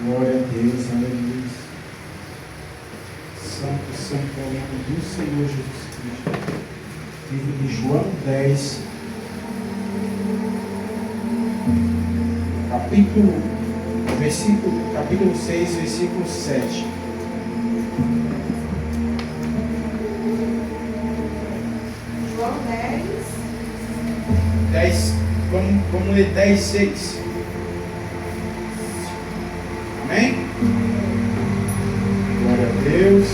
Glória a Deus, aleluia. Santo, santo é o nome do Senhor Jesus Cristo. Livro de João 10, capítulo 6, versículo 7. João 10, vamos ler 10, 6. Amém? Glória a Deus.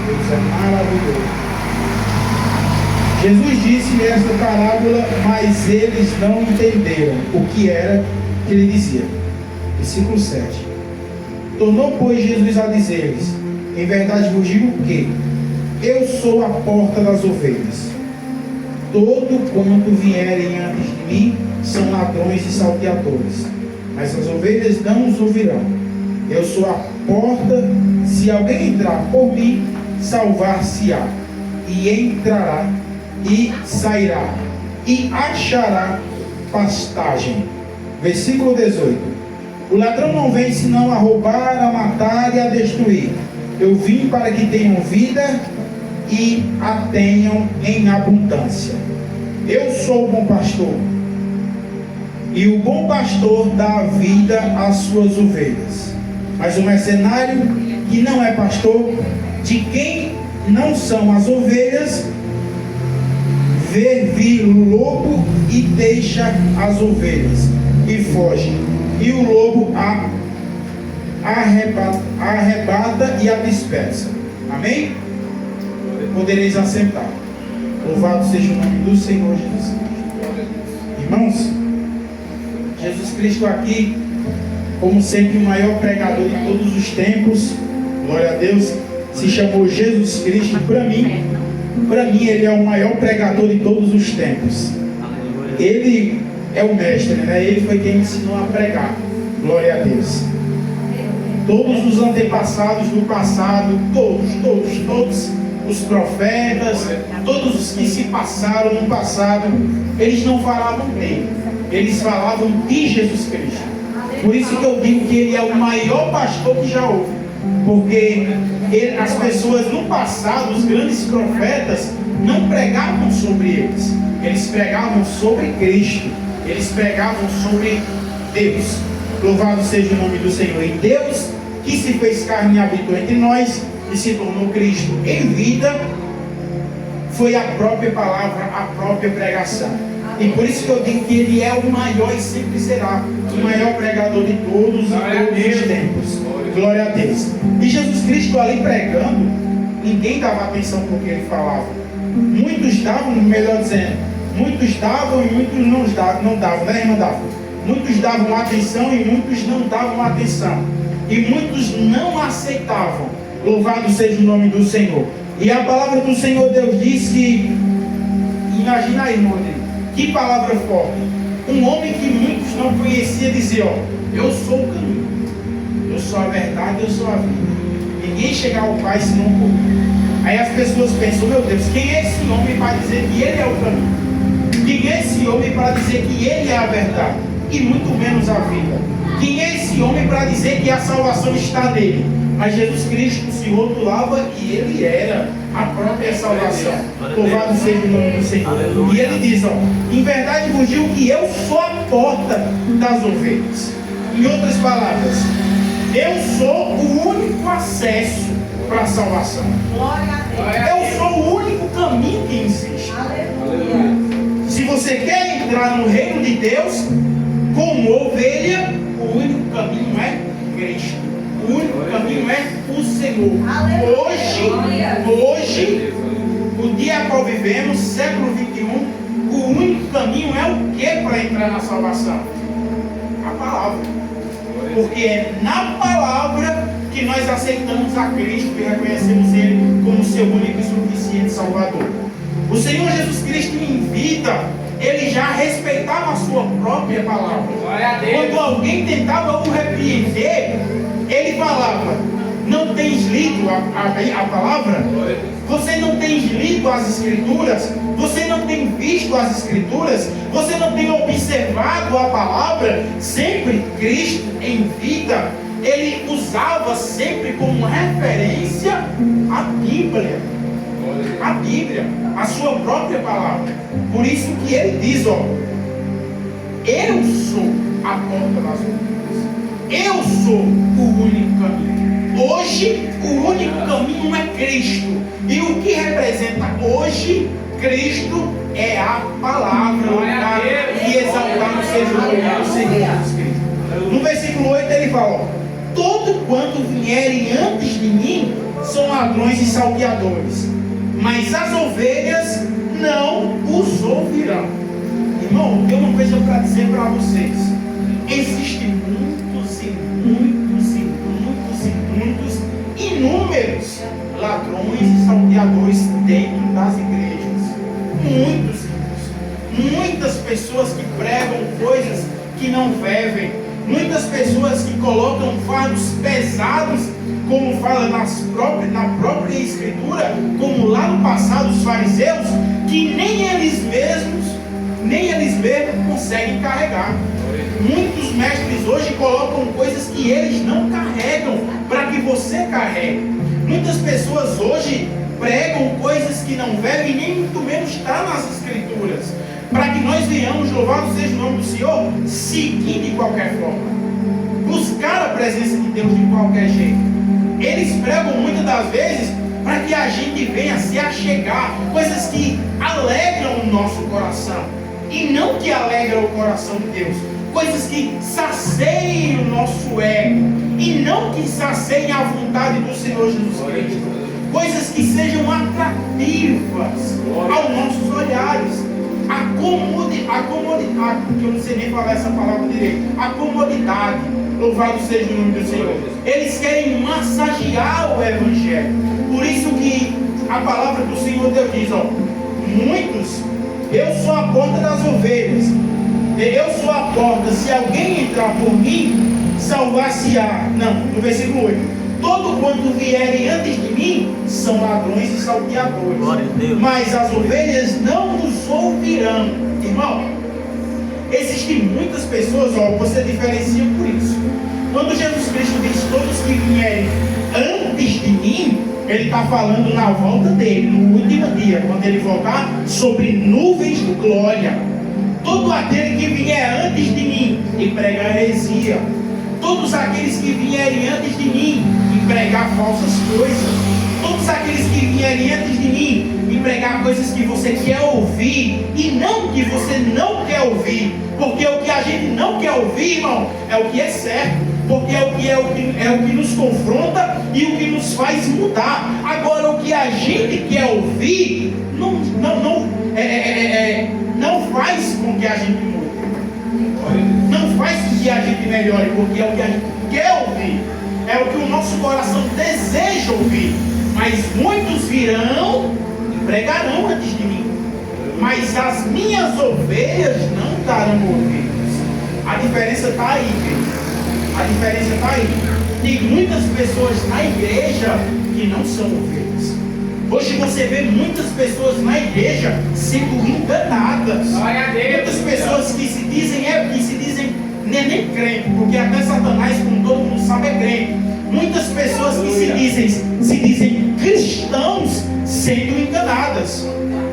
Deus é maravilhoso. Jesus disse esta parábola, mas eles não entenderam o que era que ele dizia. Versículo 7. Tornou, pois, Jesus a dizer-lhes: em verdade vos digo que eu sou a porta das ovelhas. Todo quanto vierem antes de mim são ladrões e salteadores, mas as ovelhas não os ouvirão. Eu sou a porta, se alguém entrar por mim, salvar-se-á, e entrará, e sairá, e achará pastagem. Versículo 18. O ladrão não vem senão a roubar, a matar e a destruir. Eu vim para que tenham vida e a tenham em abundância. Eu sou o bom pastor, e o bom pastor dá vida às suas ovelhas. Mas o mercenário, que não é pastor, de quem não são as ovelhas, vê vir o lobo e deixa as ovelhas e foge, e o lobo a arrebata e a dispersa. Amém? Podereis assentar. Louvado seja o nome do Senhor Jesus Cristo. Irmãos, Jesus Cristo aqui, como sempre, o maior pregador de todos os tempos, glória a Deus, se chamou Jesus Cristo. Para mim, ele é o maior pregador de todos os tempos. Ele é o mestre, né? Ele foi quem ensinou a pregar. Glória a Deus. Todos os antepassados do passado, todos os profetas, todos os que se passaram no passado, eles não falavam dele, eles falavam de Jesus Cristo. Por isso que eu digo que ele é o maior pastor que já houve, porque as pessoas no passado, os grandes profetas, não pregavam sobre eles, eles pregavam sobre Cristo, eles pregavam sobre Deus. Louvado seja o nome do Senhor. E Deus, que se fez carne e habitou entre nós e se tornou Cristo em vida, foi a própria palavra, a própria pregação. E por isso que eu digo que ele é o maior e sempre será o maior pregador de todos os tempos. Glória a Deus. E Jesus Cristo ali pregando, ninguém dava atenção para o que ele falava. Muitos davam, melhor dizendo, muitos davam e muitos não davam, né, irmão Davi? Muitos davam atenção e muitos não davam atenção. E muitos não aceitavam. Louvado seja o nome do Senhor. E a palavra do Senhor Deus diz que, imagina aí, irmão, que palavra forte. Um homem que muitos não conheciam dizia: ó, eu sou o caminho, eu sou a verdade, eu sou a vida. Ninguém chega ao Pai senão por mim. Aí as pessoas pensam: meu Deus, quem é esse homem para dizer que ele é o caminho? Quem é esse homem para dizer que ele é a verdade? E muito menos a vida. Quem é esse homem para dizer que a salvação está nele? Mas Jesus Cristo se rotulava e ele era a própria salvação. Louvado seja o nome do Senhor. E ele diz: ó, em verdade vos digo que eu sou a porta das ovelhas. Em outras palavras, eu sou o único acesso para a salvação. Eu sou o único caminho que existe. Se você quer entrar no reino de Deus como ovelha, o único caminho é Cristo. O único caminho é o Senhor. Hoje, o dia qual vivemos, século 21, o único caminho é o que para entrar na salvação? A palavra. Porque é na palavra que nós aceitamos a Cristo e reconhecemos Ele como seu único e suficiente Salvador. O Senhor Jesus Cristo em vida, Ele já respeitava a sua própria palavra. Quando alguém tentava o repreender, Ele falava: não tens lido a palavra? Você não tens lido as Escrituras? Você não tem visto as Escrituras? Você não tem observado a palavra? Sempre Cristo em vida vida, ele usava sempre como referência a Bíblia. A Bíblia, a sua própria palavra. Por isso que ele diz, ó, eu sou a porta das ovelhas. Eu sou o único caminho. Hoje, o único caminho é Cristo. E o que representa hoje Cristo é a palavra. E exaltado seja o nome do Senhor Jesus Cristo. No versículo 8 ele fala, ó, todo quanto vierem antes de mim são ladrões e salteadores, mas as ovelhas não os ouvirão. Irmão, tem uma coisa para dizer para vocês. Existem muitos, inúmeros ladrões e salteadores dentro das igrejas. Muitas pessoas que pregam coisas que não devem. Muitas pessoas que colocam fardos pesados, como fala na própria Escritura, como lá no passado os fariseus, que nem eles mesmos conseguem carregar. Muitos mestres hoje colocam coisas que eles não carregam para que você carregue. Muitas pessoas hoje pregam coisas que não devem, nem muito menos está nas Escrituras, para que nós venhamos, louvado seja o nome do Senhor, seguir de qualquer forma, buscar a presença de Deus de qualquer jeito. Eles pregam muitas das vezes para que a gente venha se achegar, coisas que alegram o nosso coração, e não que alegram o coração de Deus, coisas que saciam o nosso ego, e não que saciam a vontade do Senhor Jesus Cristo, coisas que sejam atrativas aos nossos olhares. Acomodidade, que eu não sei nem falar essa palavra direito, acomodidade, louvado seja o nome do Senhor. Eles querem massagear o Evangelho. Por isso que a palavra do Senhor Deus diz, ó, muitos, eu sou a porta das ovelhas, eu sou a porta, se alguém entrar por mim, salvar-se-á. Não, no versículo 8, todo quanto vierem antes de mim são ladrões e salteadores, mas as ovelhas não os ouvirão. Irmão, existem muitas pessoas, ó, você diferencia por isso. Quando Jesus Cristo diz todos que vierem antes de mim, ele está falando na volta dele, no último dia, quando ele voltar sobre nuvens de glória. Todo aquele que vier antes de mim e pregar heresia, todos aqueles que vierem antes de mim e pregar falsas coisas, todos aqueles que vierem antes de mim e pregar coisas que você quer ouvir e não que você não quer ouvir, porque o que a gente não quer ouvir, irmão, é o que é certo, porque é o que nos confronta e o que nos faz mudar. Agora, o que a gente quer ouvir não faz com que a gente mude, não faz com que a gente melhore, porque é o que a gente quer ouvir, é o que o nosso coração deseja ouvir. Mas muitos virão e pregarão antes de mim, mas as minhas ovelhas não darão ouvidos. A diferença está aí, querido. A diferença está aí. Tem muitas pessoas na igreja que não são ovelhas. Hoje você vê muitas pessoas na igreja sendo enganadas. Muitas pessoas que se dizem nem crente, porque até Satanás, como todo mundo sabe, é crente. Muitas pessoas que se dizem cristãos sendo enganadas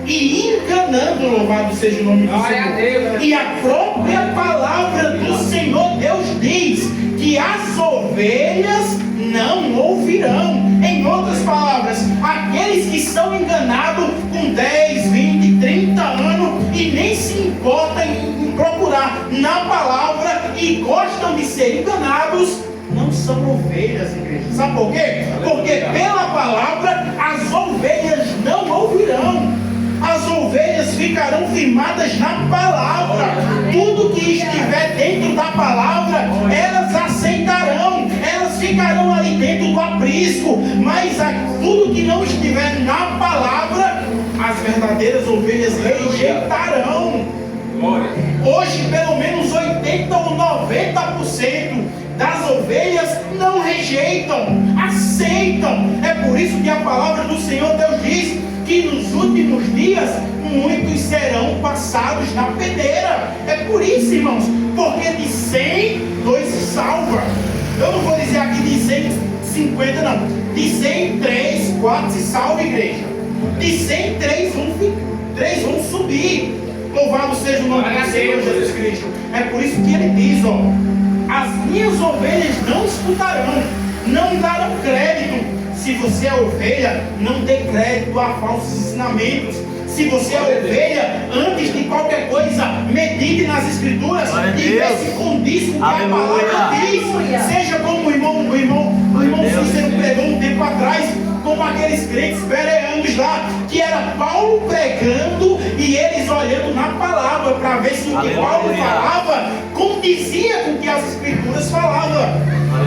e enganando, louvado seja o nome do Senhor. E a própria palavra do Senhor Deus diz que as ovelhas não ouvirão. Em outras palavras, aqueles que são enganados com 10, 20, 30 anos e nem se importam em procurar na palavra e gostam de ser enganados, não são ovelhas, igreja. Sabe por quê? Porque pela palavra as ovelhas não ouvirão. As ovelhas ficarão firmadas na palavra. Tudo que estiver dentro da palavra, elas aceitarão. Elas ficarão ali dentro do aprisco. Mas tudo que não estiver na palavra, as verdadeiras ovelhas rejeitarão. Hoje, pelo menos 80 ou 90% das ovelhas não rejeitam, aceitam. É por isso que a palavra do Senhor Deus diz que nos últimos dias muitos serão passados na peneira. É por isso, irmãos, porque de 100, 2 se salva. Eu 50 não. De 100 em 3, 4 se salva, igreja. De 100 em 3 vão subir. Louvado seja o nome do Senhor Jesus Cristo. É por isso que ele diz, ó: as minhas ovelhas não escutarão, não darão crédito. Se você é ovelha, não dê crédito a falsos ensinamentos. Se você é ovelha, antes de qualquer coisa, medite nas escrituras e vê se condiz com o que a palavra diz. Seja como o irmão Cícero pregou um tempo atrás, como aqueles crentes bereanos lá, que era Paulo pregando e eles olhando na palavra para ver se o que Paulo falava condizia com o que as escrituras falavam.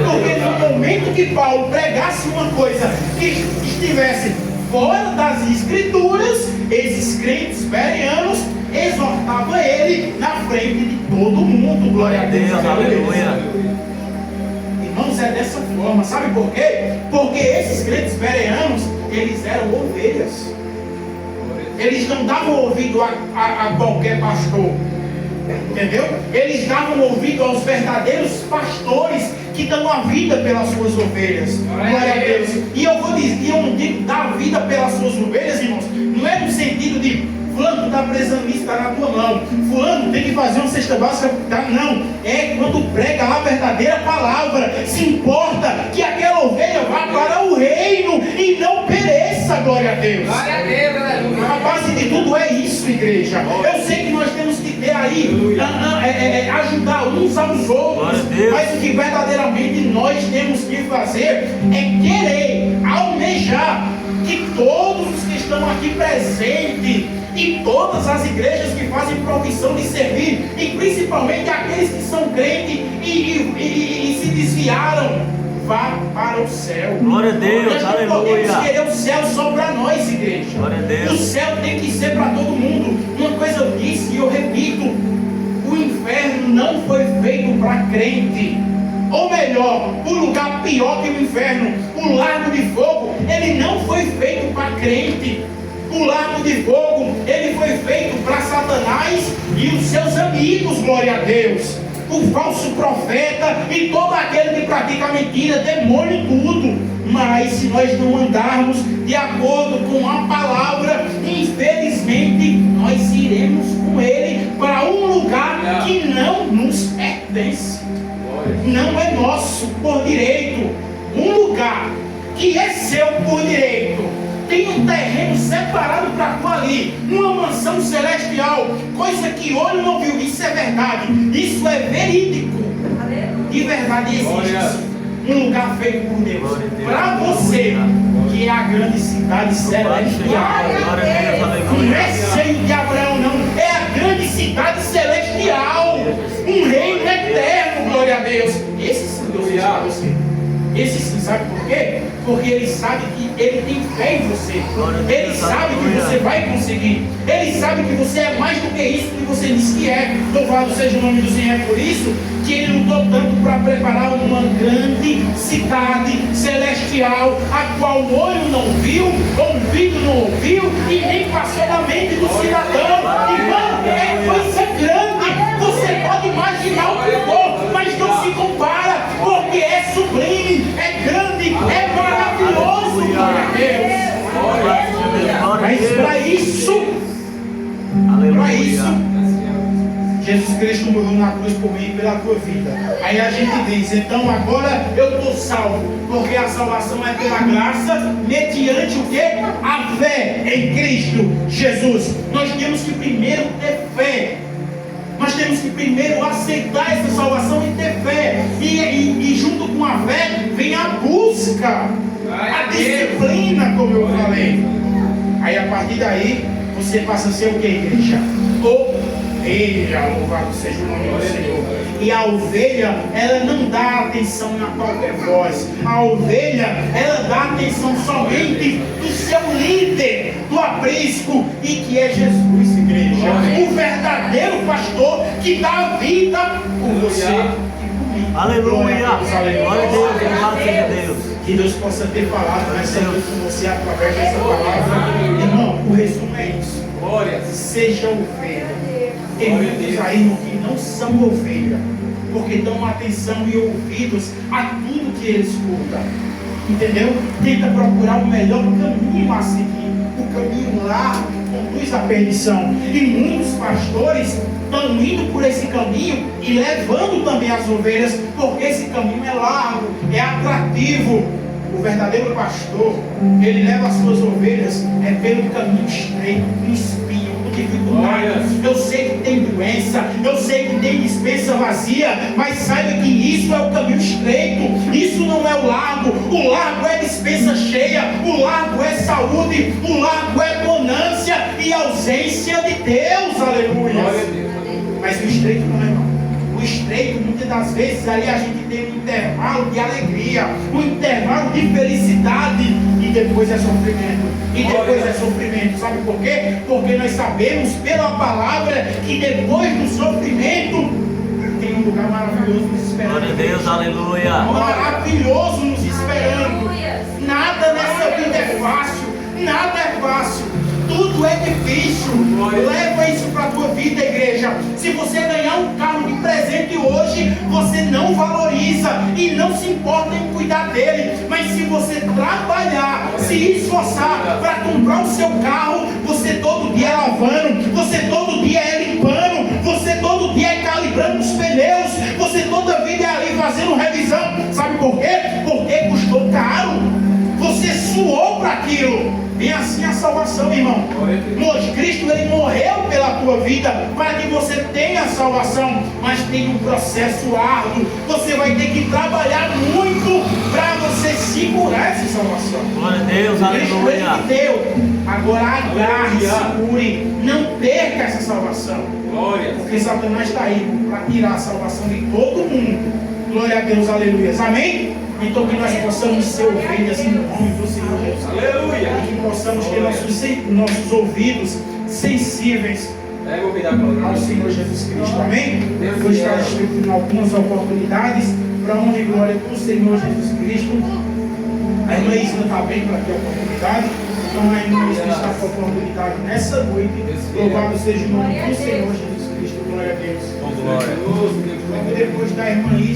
Porque no momento que Paulo pregasse uma coisa que estivesse fora das escrituras, esses crentes bereanos exortavam ele na frente de todo mundo. Glória a Deus, aleluia. Irmãos, é dessa forma. Sabe por quê? Porque esses crentes bereanos, eles eram ovelhas. Eles não davam ouvido a qualquer pastor. Entendeu? Eles davam ouvido aos verdadeiros pastores que dão a vida pelas suas ovelhas. Glória a Deus. E eu vou dizer, eu não digo dar a vida pelas suas ovelhas, irmãos, não é no sentido de fulano está precisando disso, está na tua mão, fulano tem que fazer uma cesta básica, tá? Não, é quando prega a verdadeira palavra, se importa que aquela ovelha vá para o reino e não pereça. Glória a Deus. Glória a Deus, aleluia. A base de tudo é isso, igreja. Eu sei que nós temos que ter aí, ajudar uns aos outros, mas o que verdadeiramente nós temos que fazer é querer, almejar que todos os que estão aqui presentes e todas as igrejas que fazem profissão de servir, e principalmente aqueles que são crentes e se desviaram, vá para o céu. Glória a Deus, nós não aleluia. podemos querer o céu só para nós, igreja. Glória a Deus. O céu tem que ser para todo mundo. Uma coisa eu disse e eu repito: o inferno não foi feito para crente. Ou melhor, o lugar pior que o inferno, o lago de fogo, ele não foi feito para crente. O lago de fogo, ele foi feito para Satanás e os seus amigos. Glória a Deus. O falso profeta e todo aquele que pratica mentira, demônio e tudo. Mas se nós não andarmos de acordo com a palavra, infelizmente nós iremos com ele para um lugar que não nos pertence, não é nosso por direito. Um lugar que é seu por direito, tem um terreno separado para tu ali, uma mansão celestial, coisa que olho não viu. Isso é verdade, isso é verídico. De verdade existe um lugar feito por Deus para você, que é a grande cidade celestial. Não é cheio de Abraão, não, é a grande cidade celestial, um reino eterno. Glória a Deus. Esse sim Deus fez para você. Esse sim, sabe por quê? Porque ele sabe que ele tem fé em você. Ele sabe que você vai conseguir. Ele sabe que você é mais do que isso que você diz que é. Louvado seja o nome do Senhor. É por isso que ele lutou tanto para preparar uma grande cidade celestial, a qual o olho não viu, ouvido não ouviu e nem passou na mente do cidadão. Irmão, é coisa grande. Você pode imaginar o que for, mas não se compara, porque é sublime, é grande, é maravilhoso. Glória a Deus. Mas para isso, Jesus Cristo morreu na cruz por mim e pela tua vida. Aí a gente diz: então agora eu estou salvo, porque a salvação é pela graça, mediante o que? A fé em Cristo Jesus. Nós temos que primeiro ter fé. Nós temos que primeiro aceitar essa salvação e ter fé. E junto com a fé vem a busca, a disciplina, como eu falei. Aí a partir daí você passa a ser o que, igreja? Ovelha. Louvado seja o nome do Senhor. E a ovelha, ela não dá atenção a qualquer voz. A ovelha, ela dá atenção somente do seu líder, do aprisco, e que é Jesus, igreja. O verdadeiro pastor que dá a vida por você e por mim. Aleluia. Glória a Deus. Louvado seja Deus. Que Deus possa ter falado nessa noite com você através dessa palavra. Irmão, o resumo é isso. Seja ovelha. Tem muitos aí no que não são ovelha, porque dão atenção e ouvidos a tudo que ele escuta. entendeu? Tenta procurar o melhor caminho a seguir. O caminho largo conduz à perdição. E muitos pastores estão indo por esse caminho e levando também as ovelhas, porque esse caminho é largo, é atrativo. O verdadeiro pastor, ele leva as suas ovelhas pelo caminho estreito, com espinho, com dificuldade. Eu sei que tem doença, eu sei que tem dispensa vazia, mas saiba que isso é o caminho estreito, isso não é o largo é dispensa cheia, o largo é saúde, o largo é bonância e ausência de Deus, aleluia. Mas o estreito não é, não. O estreito, muitas das vezes, ali a gente tem um intervalo de alegria, um intervalo de felicidade, e depois é sofrimento. E depois é sofrimento. Sabe por quê? Porque nós sabemos pela palavra que depois do sofrimento tem um lugar maravilhoso nos esperando. Glória a Deus, aleluia. Maravilhoso nos esperando. Nada nessa vida é fácil. Nada é fácil. Tudo é difícil. Leva isso para a tua vida, igreja. Se você ganhar um carro de presente hoje, você não valoriza e não se importa em cuidar dele. Mas se você trabalhar, se esforçar para comprar o seu carro, você todo dia é lavando, você todo dia é limpando, você todo dia é calibrando os pneus, você toda vida é ali fazendo revisão. Sabe por quê? Porque custou caro. Você suou para aquilo. Bem assim a salvação, irmão. Cristo, ele morreu pela tua vida para que você tenha a salvação, mas tem um processo árduo. Você vai ter que trabalhar muito para você segurar essa salvação. Glória a Deus, Cristo, aleluia. ele te deu. Agora agarre, segure, não perca essa salvação. Porque Satanás está aí para tirar a salvação de todo mundo. Glória a Deus, aleluia. Amém? Então que nós possamos ser ovelhas em nome do Senhor Jesus. Aleluia. Que possamos ter nossos ouvidos sensíveis ao Senhor Jesus Cristo. Amém? Vou estar distribuindo algumas oportunidades para a honra e glória do Senhor Jesus Cristo. A irmã Isla está bem para ter a oportunidade. Então a irmã Isla está com a oportunidade nessa noite. Louvado seja o nome do Senhor Jesus Cristo. Glória a Deus. Glória a Deus. Depois da irmã Isla.